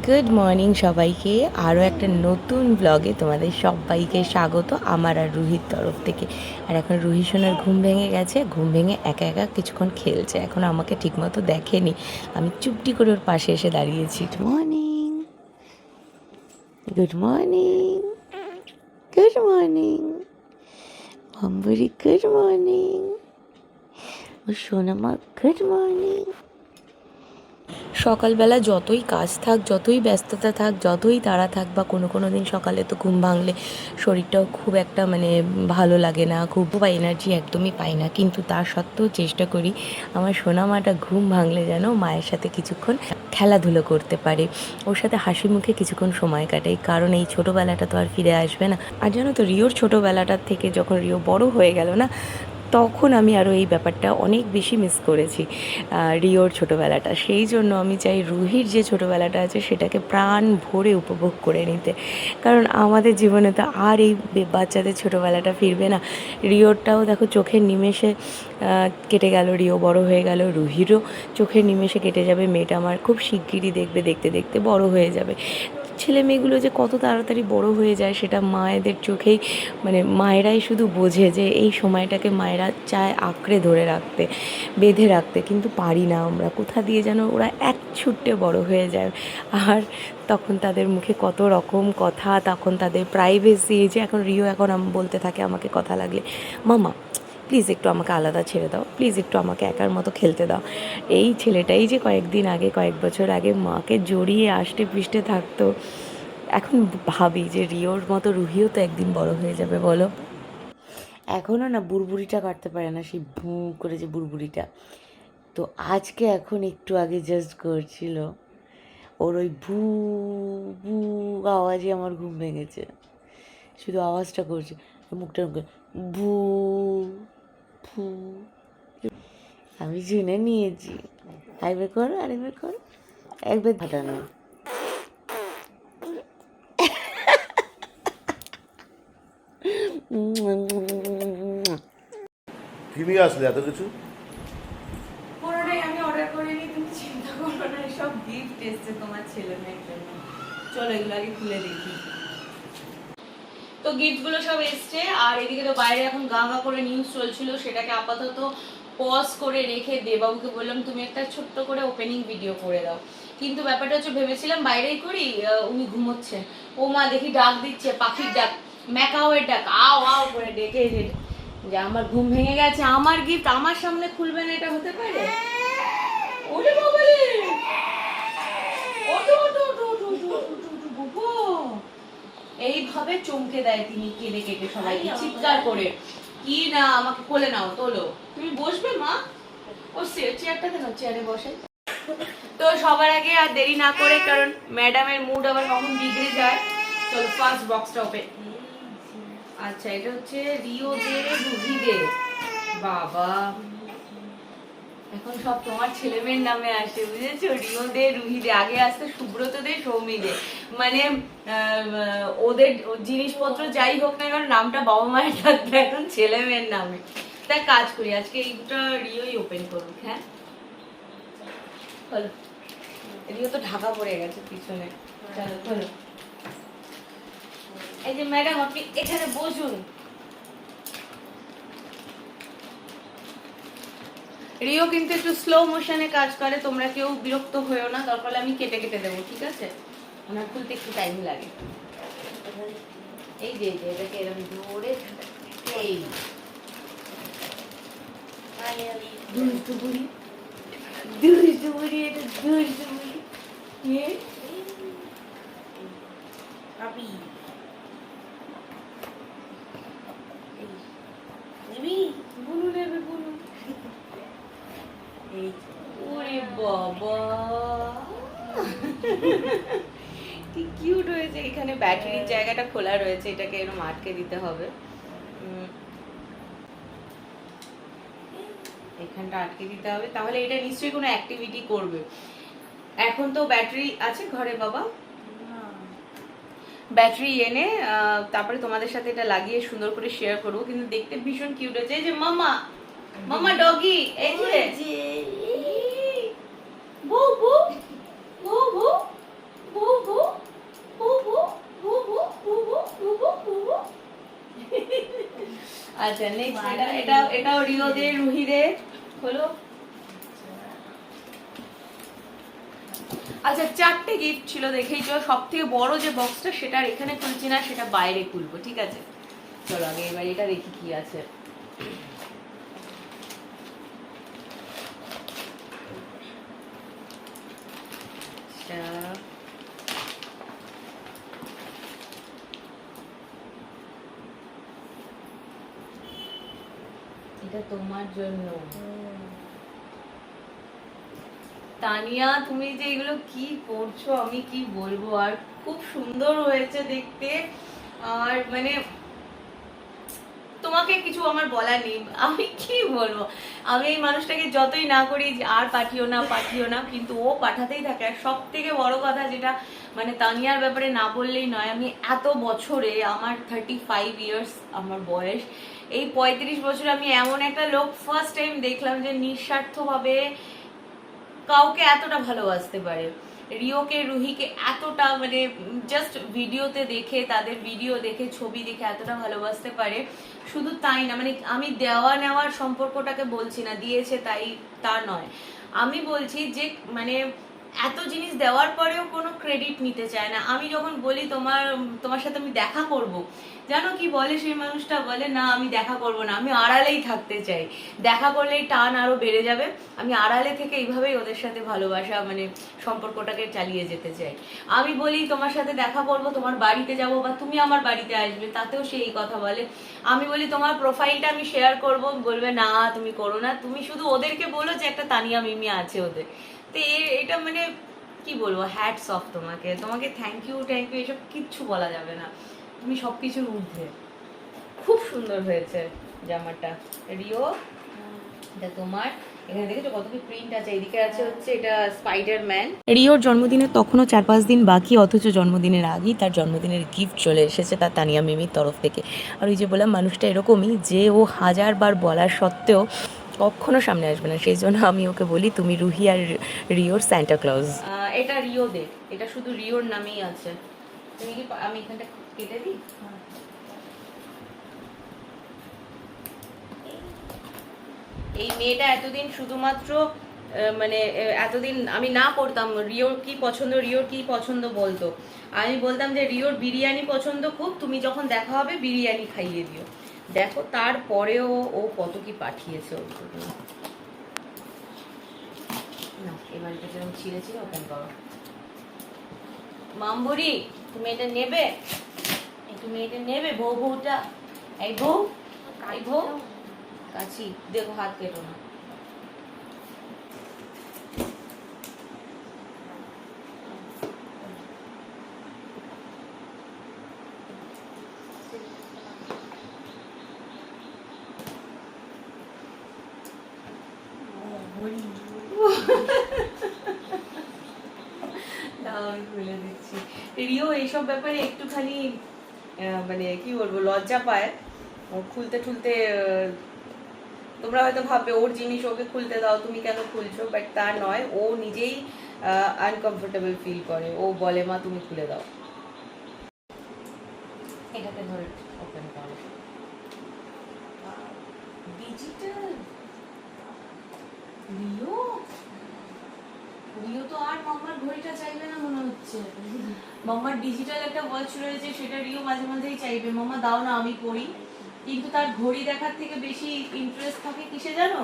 Good morning সবাইকে, আরও একটা নতুন ব্লগে তোমাদের সবাইকে স্বাগত আমার আর রুহির তরফ থেকে। আর এখন রুহি সোনার ঘুম ভেঙে গেছে, ঘুম ভেঙে একা একা কিছুক্ষণ খেলছে। এখন আমাকে ঠিকমতো দেখেনি, আমি চুপটি করে ওর পাশে এসে দাঁড়িয়েছি। Morning, good morning, good morning Ambari, good morning ও সোনামা, গুড মর্নিং। সকালবেলা যতই কাজ থাক, যতই ব্যস্ততা থাক, যতই তাড়া থাক, বা কোনো দিন সকালে তো ঘুম ভাঙলে শরীরটাও খুব একটা ভালো লাগে না, খুব এনার্জি একদমই পাই না, কিন্তু তার সত্ত্বেও চেষ্টা করি আমার সোনামাটা ঘুম ভাঙলে যেন মায়ের সাথে কিছুক্ষণ খেলাধুলো করতে পারে, ওর সাথে হাসি মুখে কিছুক্ষণ সময় কাটাই, কারণ এই ছোটোবেলাটা তো আর ফিরে আসবে না। আর জানো তো, রিওর ছোটোবেলাটার থেকে যখন রিও বড় হয়ে গেল না, তখন আমি আরও এই ব্যাপারটা অনেক বেশি মিস করেছি, রিওর ছোটোবেলাটা। সেই জন্য আমি চাই রুহির যে ছোটোবেলাটা আছে সেটাকে প্রাণ ভরে উপভোগ করে নিতে, কারণ আমাদের জীবনে তো আর এই বাচ্চাদের ছোটোবেলাটা ফিরবে না। রিওরটাও দেখো চোখের নিমেষে কেটে গেল, রিও বড় হয়ে গেল, রুহিরও চোখের নিমেষে কেটে যাবে। মেয়েটা আমার খুব শিগগিরই দেখবে, দেখতে দেখতে বড় হয়ে যাবে। ছেলে মেয়েগুলো যে কত তাড়াতাড়ি বড় হয়ে যায় সেটা মায়েদের চোখেই, মায়েরাই শুধু বোঝে, যে এই সময়টাকে মায়েরা চায় আঁকড়ে ধরে রাখতে, বেঁধে রাখতে, কিন্তু পারি না আমরা। কোথা দিয়ে যেন ওরা এক ছুট্টে বড় হয়ে যায়, আর তখন তাদের মুখে কত রকম কথা, তখন তাদের প্রাইভেসি। যে এখন রিও এখন বলতে থাকে আমাকে কথা লাগলে, মামা প্লিজ একটু আমাকে আলাদা ছেড়ে দাও, প্লিজ একটু আমাকে একার মতো খেলতে দাও। এই ছেলেটাই যে কয়েকদিন আগে, কয়েক বছর আগে মাকে জড়িয়ে আষ্টে পৃষ্ঠে থাকতো, এখন ভাবি যে রিওর মতো রুহিও তো একদিন বড় হয়ে যাবে, বলো। এখনও না বুড়বুড়িটা কাটতে পারে না, সেই ভু করে যে বুড়বুড়িটা, তো আজকে এখন একটু আগে জাস্ট করছিল, ওর ওই ভু ভু আওয়াজে আমার ঘুম ভেঙেছে। শুধু আওয়াজটা করছে, মুখটা ভু ভু। আমি শুনে নিয়েছি। আরেকবার কর, আরেকবার কর, একবার ফাটানো। কি নিয়ে আসলে এত কিছু? পুরোটাই আমি অর্ডার করিনি, তুমি চিন্তা করো না, সব গিফট এসছে তোমার ছেলে মেয়ের জন্য। চলো এগুলো আগে খুলে দেখি। তো গিফটগুলো সব এসছে, আর এদিকে তো বাইরে এখন গা গা করে নিউজ চলছিল, সেটাকে আপাতত পজ করে রেখে দেবাবুকে বললাম তুমি একটা ছোট্ট করে ওপেনিং ভিডিও করে দাও। কিন্তু ব্যাপারটা হচ্ছে, ভেবেছিলাম বাইরেই করি, উনি ঘুমোচ্ছেন। ও মা দেখি ডাক দিচ্ছে, পাখির ডাক, ম্যাকাওয়ের ডাক, আও আও করে ডেকে যে আমার ঘুম ভেঙে গেছে, আমার গিফট আমার সামনে খুলবে না, এটা হতে পারে? ওরে বাবা রে, ওঠো ওঠো ওঠো ওঠো ওঠো ওঠো ওঠো বাবা। এইভাবে চমকে দেয় তিনি, কেঁদে কেটে সবাইকে চিৎকার করে, কি না আমাকে কোলে নাও, তোলো, তুমি বসবে মা, ও চেয়ারটাতে নাও, চেয়ারে বসে। তো সবার আগে আর দেরি না করে, কারণ ম্যাডামের মুড আবার কখন বিগড়ে যায়, চলো ফার্স্ট বক্সটা ওপেন। আচ্ছা, এটা হচ্ছে রিও দে রুহি দে। বাবা, এখন সব তোমার ছেলে মেয়ের নামে আসে, বুঝেছো? রিও দে, রুহি দে, আগে আসতে সুব্রত দে, সৌমি দে, মানে ওদের জিনিসপত্র যাই হোক না কারণ নামটা বাবা মায়ের থাকবে, এখন ছেলে মেয়ের নামে। তাই কাজ করি, আজকে এইটা রিওই ওপেন করুক। হ্যাঁ চলো, রিও তো ঢাকা পড়ে গেছে পিছনে, চলো চলো। এই যে ম্যাডাম, আপনি এখানে বসুন। রিও কিন্তু একটু স্লো মোশনে কাজ করে, তোমরা কেউ বিরক্ত হয়েও না, দরকার হলে আমি কেটে কেটে দেবো, ঠিক আছে? আমার খুলতে একটু টাইম লাগে। এই যে এটাকে এরকম ধরে, এই দুষ্টু বুড়ি, দুষ্টু বুড়ি, এটা দুষ্টু বুড়ি। বুনু নেবে, বুনু। ওরে বাবা, কি কিউট হয়েছে। এখানে ব্যাটারির জায়গাটা খোলা রয়েছে, এটাকে এরকম আটকে দিতে হবে, এখানটা আটকে দিতে হবে, তাহলে এটা নিশ্চয়ই কোনো অ্যাক্টিভিটি করবে। এখন তো ব্যাটারি আছে ঘরে বাবা, ব্যাটারি এনে তারপরে তোমাদের সাথে এটা লাগিয়ে সুন্দর করে শেয়ার করবো, কিন্তু দেখতে ভীষণ কিউট হয়েছে। এই যে মামা, মামা ডগি, এই যে বউ বউ বউ বউ বউ আচ্ছা নেক্সট এটাও রিও দে রুহি দে হলো। আচ্ছা 4টে গিফট ছিল দেখেইছো, সব থেকে বড় যে বক্সটা সেটা আর এখানে খুলছি না, সেটা বাইরে খুলবো, ঠিক আছে? চলো আগে এবার এটা দেখি কি আছে। এটা তোমার জন্য তানিয়া, তুমি যে এগুলো কি করছো আমি কি বলবো, আর খুব সুন্দর হয়েছে দেখতে। আর মানে তোমাকে কিছু আমার বলার নেই, আমি কি বলবো। আমি এই মানুষটাকে যতই না করি যে আর পাঠিও না পাঠিও না, কিন্তু ও পাঠাতেই থাকে। আর সব থেকে বড় কথা যেটা মানে তানিয়ার ব্যাপারে না বললেই নয়, আমি এত বছরে, আমার 35 ইয়ার্স আমার বয়স, এই 35 বছরে আমি এমন একটা লোক ফার্স্ট টাইম দেখলাম যে নিঃস্বার্থভাবে কাউকে এতটা ভালোবাসতে পারে। রিওকে রুহিকে এতটা মানে জাস্ট ভিডিওতে দেখে, তাদের ভিডিও দেখে, ছবি দেখে এতটা ভালোবাসতে পারে। শুধু তাই না, মানে আমি দেওয়া নেওয়ার সম্পর্কটাকে বলছি না, দিয়েছে তাই তা নয়, আমি বলছি যে মানে এত জিনিস দেওয়ার পরেও কোনো ক্রেডিট নিতে চায় না। আমি যখন বলি তোমার সাথে আমি দেখা করব, জানো কি বলে সেই মানুষটা? বলে না আমি দেখা করব না, আমি আড়ালেই থাকতে চাই, দেখা করলেই টান আরো বেড়ে যাবে, আমি আড়ালে থেকে এইভাবেই ওদের সাথে ভালোবাসা মানে সম্পর্কটাকে চালিয়ে যেতে চাই। আমি বলি তোমার সাথে দেখা করব, তোমার বাড়িতে যাব বা তুমি আমার বাড়িতে আসবে, তাতেও সে এই কথা বলে। আমি বলি তোমার প্রোফাইলটা আমি শেয়ার করব, বলবে না তুমি করো না, তুমি শুধু ওদেরকে বলো যে একটা তানিয়া মিমি আছে ওদের। তো এটা মানে কি বলবো, হ্যাটস অফ তোমাকে, তোমাকে থ্যাংক ইউ এসব কিচ্ছু বলা যাবে না, তুমি সবকিছুর ঊর্ধ্বে। খুব সুন্দর হয়েছে জামাটা রিও, এটা তোমার। এখানে দেখেছো কত কি প্রিন্ট আছে, এদিকে আছে হচ্ছে এটা স্পাইডারম্যান। রিওর জন্মদিনের তখনও 4-5 দিন বাকি, অথচ জন্মদিনের আগেই তার জন্মদিনের গিফট চলে এসেছে তার তানিয়া মিমির তরফ থেকে। আর ওই যে বললাম মানুষটা এরকমই যে ও 1000বার বলার সত্ত্বেও কখনো সামনে আসবে না, সেই জন্য আমি ওকে বলি তুমি রুহি আর রিওর স্যান্টা ক্লজ। এটা রিও দে, এটা শুধু রিওর নামেই আছে। তুমি কি আমি এখানটা কেটে দিই? এই মেয়েটা এতদিন শুধুমাত্র মানে এতদিন আমি না করতাম রিওর কি পছন্দ বলতো, আমি বলতাম যে রিওর বিরিয়ানি পছন্দ খুব, তুমি যখন দেখা হবে বিরিয়ানি খাইয়ে দিও। দেখো তারপরেও ও কত কি পাঠিয়েছে ওর জন্য। না এবার এটা যেরকম ছিঁড়েছি ওপেন করো। মামবুড়ি তুমি এটা নেবে, তুমি এটা নেবে বউটা, এই বউ কাছি দেখো, হাত কেটো না। খুলে দিচ্ছি। রিও এইসব ব্যাপারে একটুখানি মানে কি বলবো লজ্জা পায়, ও খুলতে তোমরা হয়তো ভাববে ওর জিনিস ওকে খুলতে দাও, তুমি কেন খুলছো, বাট তা নয়, ও নিজেই আনকমফোর্টেবল ফিল করে, ও বলে মা তুমি খুলে দাও। এটাতে ধরে ওপেন করো। ডিজিটাল রিও তো আর মাম্মার ঘড়িটা চাইবে না মনে হচ্ছে। মাম্মার ডিজিটাল একটা ওয়াচ রয়েছে, সেটা রিও মাঝে মাঝেই চাইবে, মাম্মা দাও না আমি পড়ি। কিন্তু তার ঘড়ি দেখার থেকে বেশি ইন্টারেস্ট থাকে কিসে জানো?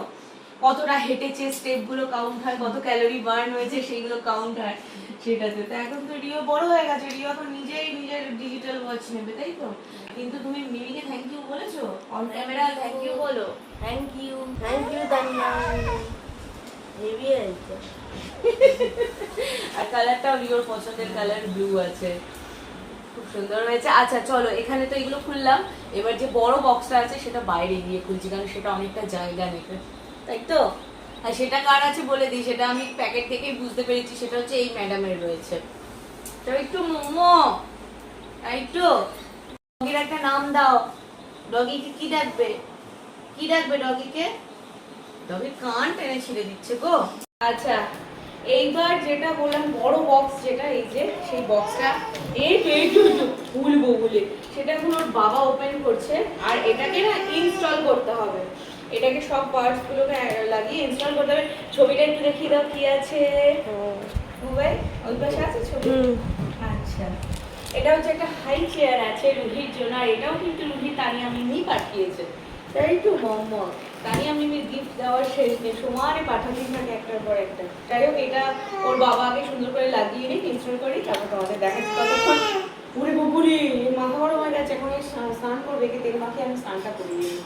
কতটা হেঁটেছে, স্টেপগুলো কাউন্ট হয়, কত ক্যালোরি বার্ন হয়েছে সেইগুলো কাউন্ট হয় সেটাতে। তো এখন তো রিও বড় হয়ে গেছে, রিও এখন নিজেই নিজের ডিজিটাল ওয়াচ নেবে, তাই তো? কিন্তু তুমি মিমিকে থ্যাংক ইউ বলেছো অন ক্যামেরা? থ্যাংক ইউ বলো। থ্যাংক ইউ তানিয়া, হেভি হয়েছে। আর কালারটাও রিওর পছন্দের কালার, ব্লু আছে, খুব সুন্দর হয়েছে। আচ্ছা চলো, এখানে তো এগুলো খুললাম, এবার যে বড় বক্সটা আছে সেটা বাইরে গিয়ে খুলছি, কারণ সেটা অনেকটা জায়গা নেবে, তাই তো? আর সেটা কার আছে বলে দিই, সেটা আমি প্যাকেট থেকেই বুঝতে পেরেছি, সেটা হচ্ছে এই ম্যাডামের রয়েছে। তো একটু মোমো, একটু ডগির একটা নাম দাও, ডগিকে কি ডাকবে ডগিকে? ডগির কান টেনে ছিঁড়ে দিচ্ছে গো। আচ্ছা এইবার যেটা বললাম বড় বক্স যেটা এই যে সেই বক্সটা এই তো ভুলবো বলে সেটা এখন ওর বাবা ওপেন করছে আর এটাকে না ইনস্টল করতে হবে। এটাকে সব পার্টস গুলোকে লাগিয়ে ইনস্টল করতে হবে। ছবিটা একটু দেখিয়ে দাও কি আছে মোবাইল ওই পাশে আছে ছবি। আচ্ছা এটা হচ্ছে একটা হাই চেয়ার আছে রুহির জন্য আর এটাও কিন্তু রুহি তানিয়া মিমি পাঠিয়েছে। তাই তো মম্মা তানিয়া মিমি গিফট দেওয়ার শেষ নেই সমানে পাঠাতেই থাকে একটার পর একটা। যাই হোক এটা ওর বাবা আগে সুন্দর করে লাগিয়ে নিই ইনস্টল করি তারপর তোমাদের দেখাচ্ছি ততক্ষণ। পুরি বুপুরি মাথা বড় হয়ে গেছে এখন স্নান করবে কি তেল মাখিয়ে আমি স্নানটা করি নিই।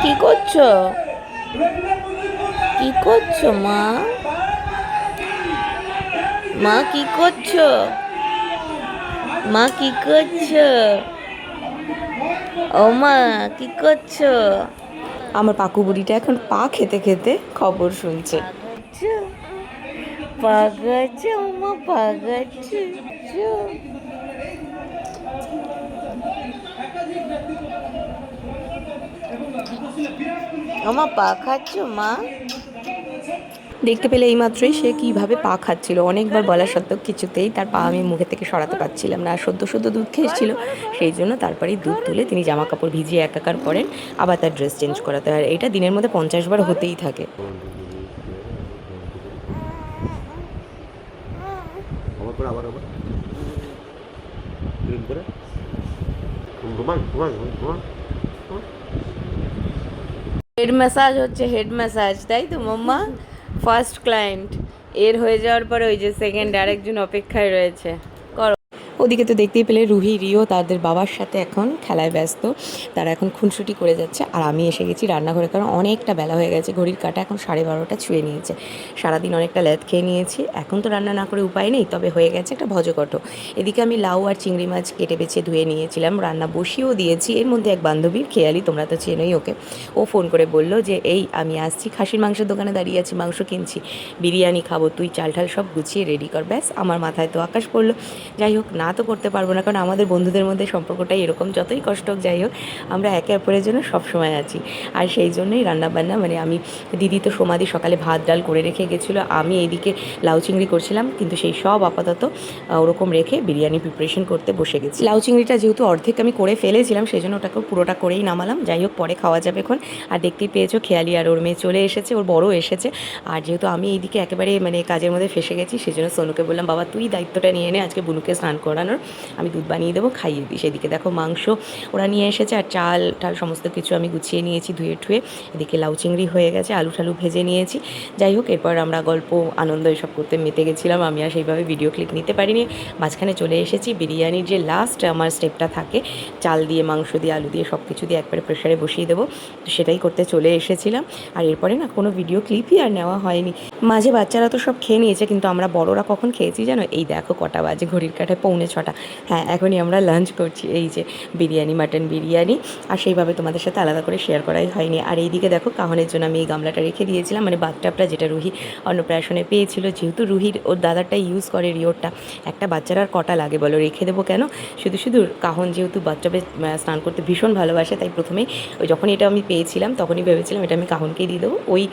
কি করছো কি করছো মা মা কি করছো মা কি করছো ও মা কি করছো? আমার পাকু বুড়িটা এখন পা খেতে খেতে খবর শুনছে। পাগাচ্ছে ও মা পাগাচ্ছে আমার পা খাচ্ছ মা? দেখতে পেলে এইমাত্রই সে কিভাবে পা খাচ্ছিল। অনেকবার বলা সত্ত্বেও কিছুতেই তার পা আমি মুখে থেকে সরাতে পারছিলাম না। আর সদ্য সদ্য দুধ খেয়েছিল সেই জন্য তারপরেই দুধ তুলে তিনি জামা কাপড় ভিজিয়ে একাকার করেন আবার তার ড্রেস চেঞ্জ করাতে হয়। এটা দিনের মধ্যে 50 বার হতেই থাকে। হেড ম্যাসাজ হচ্ছে হেড ম্যাসাজ তাই তো মাম্মা? ফার্স্ট ক্লায়েন্ট এর হয়ে যাওয়ার পরে ওই যে সেকেন্ড আরেকজন অপেক্ষায় রয়েছে। করো। ওদিকে তো দেখতেই পেলে রুহি রিও তাদের বাবার সাথে এখন খেলায় ব্যস্ত। তারা এখন খুনসুটি করে যাচ্ছে আর আমি এসে গেছি রান্নাঘরে কারণ অনেকটা বেলা হয়ে গেছে। ঘড়ির কাঁটা এখন 12:30 ছুঁয়ে নিয়েছে। সারাদিন অনেকটা ল্যাদ খেয়ে নিয়েছি। এখন তো রান্না না করে উপায় নেই, তবে হয়ে গেছে একটা ভজকটো। এদিকে আমি লাউ আর চিংড়ি মাছ কেটে বেছে ধুয়ে নিয়েছিলাম, রান্না বসিয়েও দিয়েছি। এর মধ্যে এক বান্ধবীর খেয়ালি, তোমরা তো চেনোই ওকে, ও ফোন করে বলল যে এই আমি আসছি, খাসির মাংসের দোকানে দাঁড়িয়ে আছি, মাংস কিনছি, বিরিয়ানি খাবো, তুই চাল ঠাল সব গুছিয়ে রেডি কর। ব্যাস আমার মাথায় তো আকাশ পড়লো। যাই হোক না তো করতে পারবো না কারণ আমাদের বন্ধুদের মধ্যে সম্পর্কটাই এরকম, যতই কষ্ট হোক যাই হোক আমরা একে অপরের জন্য সবসময় আছি। আর সেই জন্যই রান্নাবান্না মানে আমি দিদি তো সমাধি সকালে ভাত ডাল করে রেখে গেছিলো, আমি এইদিকে লাউ চিংড়ি করছিলাম, কিন্তু সেই সব আপাতত ওরকম রেখে বিরিয়ানি প্রিপারেশন করতে বসে গেছি। লাউ চিংড়িটা যেহেতু অর্ধেক আমি করে ফেলেছিলাম সেই জন্য ওটাকে পুরোটা করেই নামালাম। যাই হোক পরে খাওয়া যাবে এখন। আর দেখতেই পেয়েছো খেয়ালি আর ওর মেয়ে চলে এসেছে, ওর বড় এসেছে। আর যেহেতু আমি এইদিকে একেবারে মানে কাজের মধ্যে ফেসে গেছি সেই জন্য সোনুকে বললাম বাবা তুই দায়িত্বটা নিয়ে নে, আজকে বুনুকে স্নান করানোর, আমি দুধ বানিয়ে দেবো, খাইয়ে দিই। সেদিকে দেখো মাংস ওরা নিয়ে এসেছে আর চাল টাল সমস্ত কিছু আমি গুছিয়ে নিয়েছি ধুয়ে ঠুয়ে। এদিকে লাউ চিংড়ি হয়ে গেছে, আলু টালু ভেজে নিয়েছি। যাই হোক এরপর আমরা গল্প আনন্দ এসব করতে মেতে গেছিলাম। আমি আর সেইভাবে ভিডিও ক্লিপ নিতে পারিনি। মাঝখানে চলে এসেছি বিরিয়ানির যে লাস্ট আমার স্টেপটা থাকে, চাল দিয়ে মাংস দিয়ে আলু দিয়ে সব কিছু দিয়ে একবারে প্রেশারে বসিয়ে দেবো, তো সেটাই করতে চলে এসেছিলাম। আর এরপরে না কোনো ভিডিও ক্লিপই আর নেওয়া হয়নি। মাঝে বাচ্চারা তো সব খেয়ে নিয়েছে কিন্তু আমরা বড়রা কখন খেয়েছি জানো? এই দেখো কটা বাজে, ঘড়ির কাঁটায় 6:45। হ্যাঁ এখনই আমরা লাঞ্চ করছি। এই যে বিরিয়ানি, মাটন বিরিয়ানি, আর সেইভাবে তোমাদের সাথে আলাদা করে শেয়ার করাই হয়নি। আর এইদিকে দেখো কাহনের জন্য আমি এই গামলাটা রেখে দিয়েছিলাম, মানে বাথটাবটা যেটা রুহি অন্নপ্রাশনে পেয়েছিল। যেহেতু রুহির ওর দাদারটা ইউজ করে রিওরটা, একটা বাচ্চার আর কটা লাগে বলো, রেখে দেবো কেন? শুধু শুধু কাহন যেহেতু বাথটাবে স্নান করতে ভীষণ ভালোবাসে, তাই প্রথমেই ওই যখন এটা আমি পেয়েছিলাম তখনই ভেবেছিলাম এটা আমি কাহনকেই দিয়ে দেবো, ওই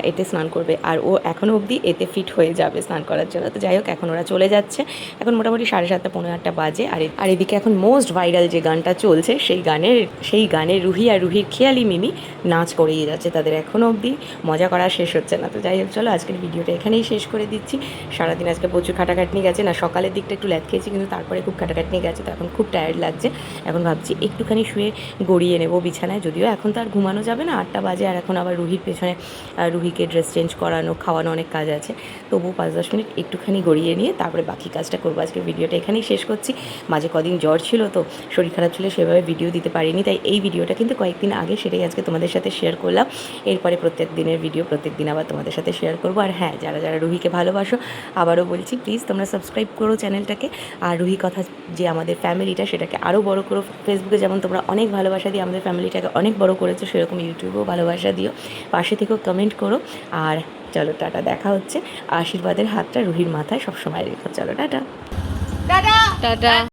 এতে স্নান করবে। আর ও এখনও অবধি এতে ফিট হয়ে যাবে স্নান করার জন্য। তো যাই হোক এখন ওরা চলে যাচ্ছে, এখন মোটামুটি 7:30 পৌনে 8টা বাজে। আর এদিকে এখন মোস্ট ভাইরাল যে গানটা চলছে সেই গানে রুহি আর রুহির খেয়ালি মিমি নাচ করেই যাচ্ছে। তাদের এখনও অবধি মজা করা শেষ হচ্ছে না। তো যাই হোক চলো আজকের ভিডিওটা এখানেই শেষ করে দিচ্ছি। সারাদিন আজকে প্রচুর খাটাখাটনি গেছে, না সকালের দিকটা একটু ল্যাদ খেয়েছি কিন্তু তারপরে খুব খাটাখাটনি গেছে, তো এখন খুব টায়ার্ড লাগছে। এখন ভাবছি একটুখানি শুয়ে গড়িয়ে নেবো বিছানায়, যদিও এখন তো আর ঘুমানো যাবে না, 8টা বাজে। আর এখন আবার রুহির পেছনে রুহিকে ড্রেস চেঞ্জ করানো, খাওয়া খাওয়ানো অনেক কাজ আছে, তবু 5-10 মিনিট একটুখানি গড়িয়ে নিয়ে তারপরে বাকি কাজটা করবো। আজকে ভিডিওটা এখানেই শেষ করছি। মাঝে কদিন জ্বর ছিল, তো শরীর খারাপ ছিল, সেভাবে ভিডিও দিতে পারিনি, তাই এই ভিডিওটা কিন্তু কয়েকদিন আগে, সেটাই আজকে তোমাদের সাথে শেয়ার করলাম। এরপরে প্রত্যেক দিনের ভিডিও প্রত্যেক দিন আবার তোমাদের সাথে শেয়ার করবো। আর হ্যাঁ, যারা যারা রুহিকে ভালোবাসো, আবারও বলছি প্লিজ তোমরা সাবস্ক্রাইব করো চ্যানেলটাকে। আর রুহি কথা যে আমাদের ফ্যামিলিটা, সেটাকে আরও বড় করো। ফেসবুকে যেমন তোমরা অনেক ভালোবাসা দিয়ে আমাদের ফ্যামিলিটাকে অনেক বড় করেছো, সেরকম ইউটিউবেও ভালোবাসা দিও, পাশে থেকেও কমেন্ট করো। আর চলো টাটা, দেখা হচ্ছে। আশীর্বাদের হাতটা রুহির মাথায় সবসময় রেখো। চলো টাটা টাটা টাটা।